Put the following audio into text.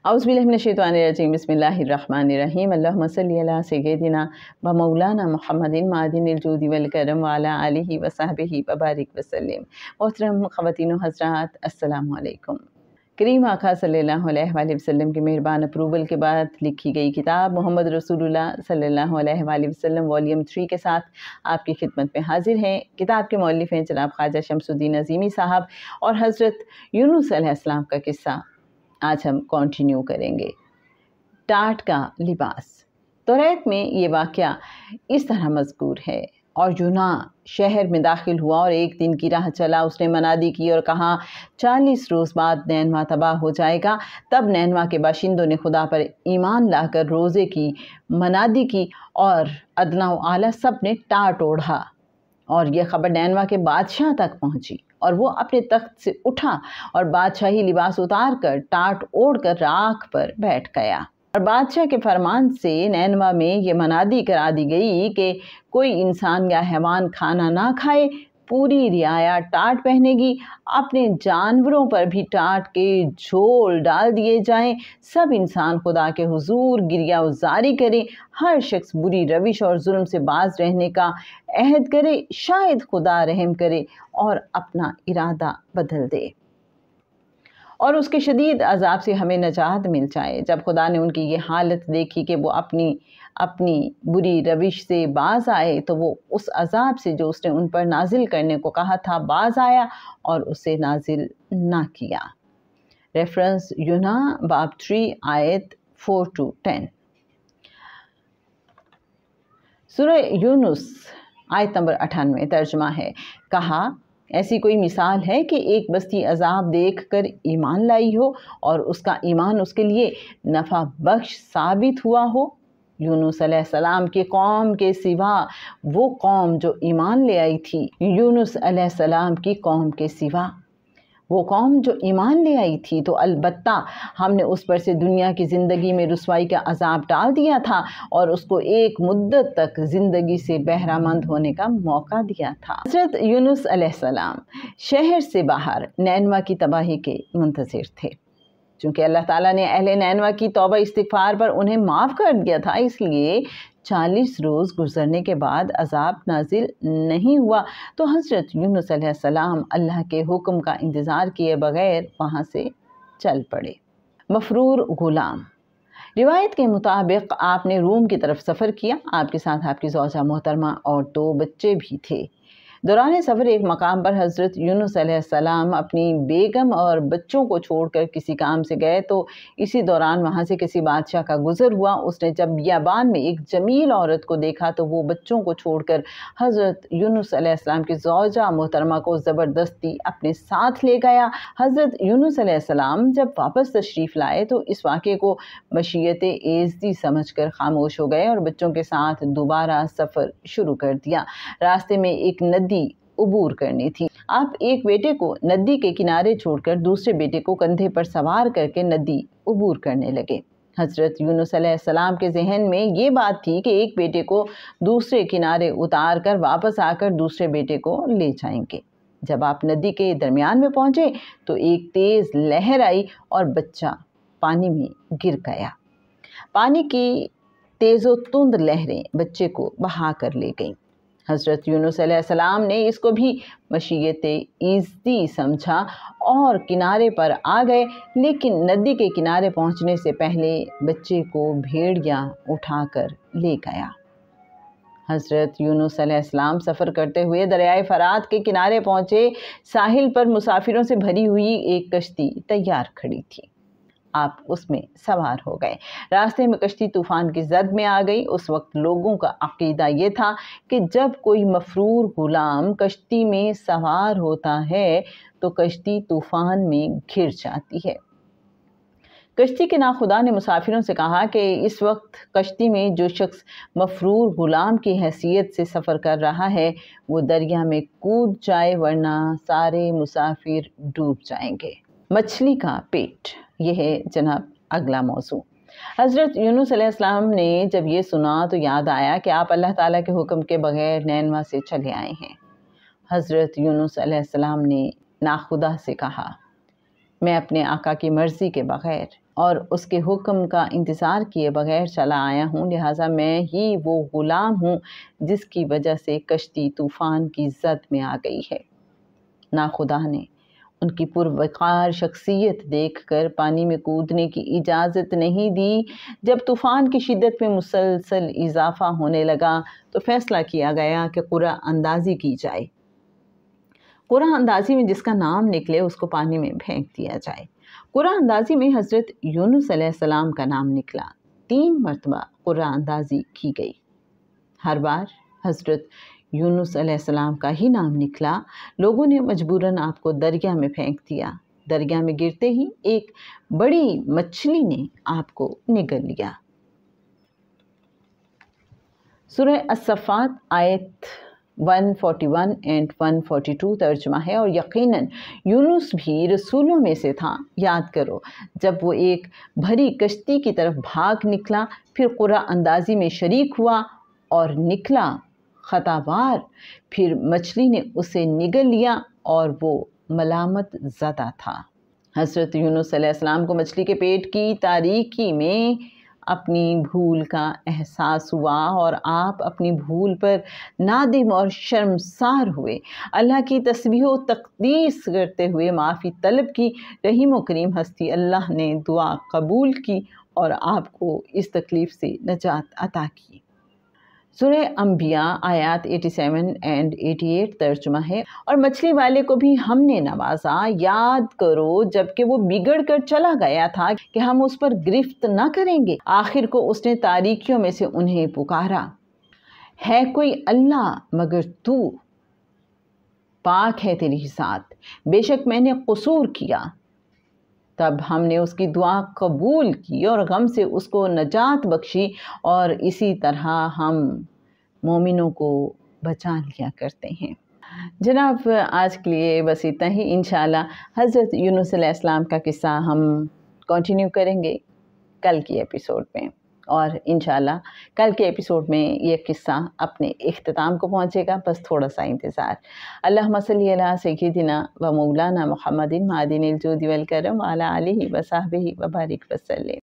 औज़ुबिल्लाहि बिस्मिल्लाहिर्रहमानिर्रहीम अल्लाहुम्मा सल्लि अला सय्यिदिना व मौलाना मुहम्मदिन मादिनिल जुदी वल करम व अला आलिहि व सहबिहि व बारिक वसल्लम। मोहतरम ख़वातीन व हज़रात, अस्सलामु अलैकुम। करीम आका सल्लल्लाहु अलैहि वसल्लम के मेहरबान अप्रूवल के बाद लिखी गई किताब मोहम्मद रसूलुल्लाह सल्लल्लाहु अलैहि वसल्लम वॉल्यूम 3 के साथ आपकी खिदमत में हाजिर हैं। किताब के मौलिफ़ हैं जनाब ख्वाजा शमसुद्दीन अज़ीमी साहब और हज़रत यूनुस अलैहिस्सलाम का किस्सा आज हम कंटिन्यू करेंगे। टाट का लिबास। तौरात में ये वाक़या इस तरह मज़कूर है, और यूना शहर में दाखिल हुआ और एक दिन की राह चला। उसने मनादी की और कहा 40 रोज़ बाद नैनवा तबाह हो जाएगा। तब नैनवा के बाशिंदों ने खुदा पर ईमान लाकर रोज़े की मनादी की और अदना व आला सब ने टाट ओढ़ा, और यह खबर नैनवा के बादशाह तक पहुंची और वो अपने तख्त से उठा और बादशाही लिबास उतार कर टाट ओढ़ कर राख पर बैठ गया। और बादशाह के फरमान से नैनवा में ये मनादी करा दी गई कि कोई इंसान या हैवान खाना ना खाए, पूरी रियाया टाट पहनेगी, अपने जानवरों पर भी टाट के झोल डाल दिए जाएं, सब इंसान खुदा के हुजूर गिरिया उजारी करें, हर शख्स बुरी रविश और जुल्म से बाज रहने का अहद करे, शायद खुदा रहम करे और अपना इरादा बदल दे और उसके शदीद अजाब से हमें नजात मिल जाए। जब खुदा ने उनकी ये हालत देखी कि वो अपनी बुरी रविश से बाज आए, तो वो उस अजाब से जो उसने उन पर नाजिल करने को कहा था बाज आया और उसे नाजिल ना किया। रेफरेंस यूना बाब 3 आयत 4 to 10। सूरह यूनुस आयत नंबर 98 तर्जुमा है। कहा, ऐसी कोई मिसाल है कि एक बस्ती अजाब देखकर ईमान लाई हो और उसका ईमान उसके लिए नफ़ा बख्श साबित हुआ हो। यूनुस अलैहिस्सलाम की कौम के सिवा वो कौम जो ईमान ले आई थी, यूनुस अलैहिस्सलाम की कौम के सिवा वो कौम जो ईमान ले आई थी, तो अलबत्ता हमने उस पर से दुनिया की ज़िंदगी में रुसवाई का अजाब डाल दिया था और उसको एक मुद्दत तक ज़िंदगी से बहरामंद होने का मौका दिया था। हज़रत यूनुस अलैहिस्सलाम शहर से बाहर नैनवा की तबाही के मुंतज़िर थे। चूँकि अल्लाह ताला ने अहले नैनवा की तौबा इस्तिग़फ़ार पर उन्हें माफ़ कर दिया था, इसलिए 40 रोज़ गुजरने के बाद अजाब नाजिल नहीं हुआ, तो हज़रत यूनुस अलैहिस्सलाम अल्लाह के हुक्म का इंतज़ार किए बगैर वहाँ से चल पड़े। मफरूर गुलाम। रिवायत के मुताबिक आपने रूम की तरफ सफ़र किया। आपके साथ आपकी ज़ौजा मोहतरमा और 2 बच्चे भी थे। दौरान सफ़र एक मकाम पर हज़रत यूनुस अलैहिस्सलाम अपनी बेगम और बच्चों को छोड़कर किसी काम से गए, तो इसी दौरान वहाँ से किसी बादशाह का गुज़र हुआ। उसने जब बियाबान में एक जमील औरत को देखा, तो वो बच्चों को छोड़कर हज़रत यूनुस अलैहिस्सलाम की ज़ौजा मोहतरमा को ज़बरदस्ती अपने साथ ले गया। हज़रत यूनुस अलैहिस्सलाम जब वापस तशरीफ़ लाए, तो इस वाक़े को मशीयत एज़दी समझकर खामोश हो गए और बच्चों के साथ दोबारा सफ़र शुरू कर दिया। रास्ते में एक नदी उबूर करनी थी। आप एक बेटे को नदी के किनारे छोड़कर दूसरे बेटे को कंधे पर सवार करके नदी उबूर करने लगे। हज़रत यूनुस अलैहिस्सलाम के जहन में ये बात थी कि एक बेटे को दूसरे किनारे उतार कर वापस आकर दूसरे बेटे को ले जाएंगे। जब आप नदी के दरमियान में पहुंचे, तो एक तेज़ लहर आई और बच्चा पानी में गिर गया। पानी की तेज़ो तुंद लहरें बच्चे को बहा कर ले गईं। हज़रत यूनुस अलैहिस्सलाम ने इसको भी मशीयत इज़्ज़ती समझा और किनारे पर आ गए, लेकिन नदी के किनारे पहुंचने से पहले बच्चे को भेड़िया उठाकर ले गया। हज़रत यूनुस अलैहिस्सलाम सफ़र करते हुए दरियाए फ़रात के किनारे पहुँचे। साहिल पर मुसाफिरों से भरी हुई एक कश्ती तैयार खड़ी थी। आप उसमें सवार हो गए। रास्ते में कश्ती तूफ़ान की ज़द में आ गई। उस वक्त लोगों का अक़ीदा ये था कि जब कोई मफरूर गुलाम कश्ती में सवार होता है, तो कश्ती तूफ़ान में घिर जाती है। कश्ती के नाखुदा ने मुसाफिरों से कहा कि इस वक्त कश्ती में जो शख्स मफरूर गुलाम की हैसियत से सफ़र कर रहा है, वो दरिया में कूद जाए, वरना सारे मुसाफिर डूब जाएंगे। मछली का पेट, यह है जनाब अगला मौजू। हज़रत यूनुस अलैहिस्सलाम ने जब ये सुना, तो याद आया कि आप अल्लाह ताला के हुक्म के बगैर नैनवा से चले आए हैं। हज़रत यूनुस अलैहिस्सलाम ने नाखुदा से कहा, मैं अपने आका की मर्ज़ी के बगैर اور اس کے حکم کا انتظار کیے بغیر چلا آیا ہوں، لہٰذا میں ہی وہ غلام ہوں جس کی وجہ سے کشتی طوفان کی زد میں آ گئی ہے۔ ناخدا نے ان کی پروقار شخصیت دیکھ کر پانی میں کودنے کی اجازت نہیں دی۔ جب طوفان کی شدت میں مسلسل اضافہ ہونے لگا تو فیصلہ کیا گیا کہ قرعہ اندازی کی جائے۔ قرعہ اندازی میں جس کا نام نکلے اس کو پانی میں پھینک دیا جائے۔ قرعہ اندازی میں حضرت یونس علیہ السلام کا نام نکلا۔ 3 مرتبہ قرعہ اندازی کی گئی، ہر بار حضرت یونس علیہ السلام کا ہی نام نکلا۔ لوگوں نے مجبوراً آپ کو دریا میں پھینک دیا۔ دریا میں گرتے ہی ایک بڑی مچھلی نے آپ کو نگل لیا۔ سورہ الصفات آیت 141 and 142 ترجمہ ہے، اور یقیناً یونس بھی رسولوں میں سے تھا۔ یاد کرو جب وہ ایک بھری کشتی کی طرف بھاگ نکلا، پھر قرعہ اندازی میں شریک ہوا اور نکلا خطا بار، پھر مچھلی نے اسے نگل لیا اور وہ ملامت زدہ تھا۔ حضرت یونس علیہ السلام کو مچھلی کے پیٹ کی تاریکی میں اپنی بھول کا احساس ہوا اور آپ اپنی بھول پر نادم اور شرمسار ہوئے۔ اللہ کی تسبیح و تقدیس کرتے ہوئے معافی طلب کی۔ رحیم و کریم ہستی اللہ نے دعا قبول کی اور آپ کو اس تکلیف سے نجات عطا کی۔ سورہ انبیاء آیات 87 and 88 ترجمہ ہے، اور مچھلی والے کو بھی ہم نے نوازا۔ یاد کرو جب کہ وہ بگڑ کر چلا گیا تھا کہ ہم اس پر گرفت نہ کریں گے۔ آخر کو اس نے تاریکیوں میں سے انہیں پکارا، ہے کوئی اللہ مگر تو، پاک ہے تیری ذات، بے شک میں نے قصور کیا۔ تب ہم نے اس کی دعا قبول کی اور غم سے اس کو نجات بخشی، اور اسی طرح ہم مومنوں کو بچا لیا کرتے ہیں۔ جناب آج کے لیے بس اتنا ہی۔ انشاءاللہ حضرت یونس علیہ السلام کا قصہ ہم کنٹینیو کریں گے کل کی ایپیسوڈ میں، اور انشاءاللہ کل کے ایپیسوڈ میں یہ قصہ اپنے اختتام کو پہنچے گا، بس تھوڑا سا انتظار۔ اللہم صلی علی سیدنا و مولانا محمد معدن الجود والکرم وعلی آلہ و صحبہ وبارک وسلم۔